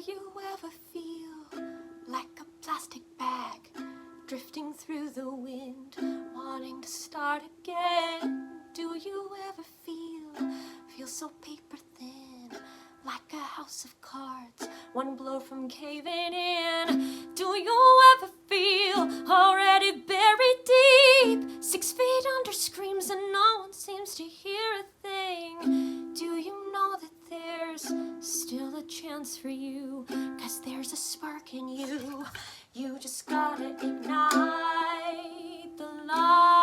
you ever feel like a plastic bag drifting through the wind, wanting to start again? Do you ever feel so paper thin, like a house of cards, one blow from caving in? Do you ever feel already buried deep, 6 feet under screams and no one seems to hear a thing? Do you know that there's still a chance for you, 'cause there's a spark in you? You just gotta ignite the light.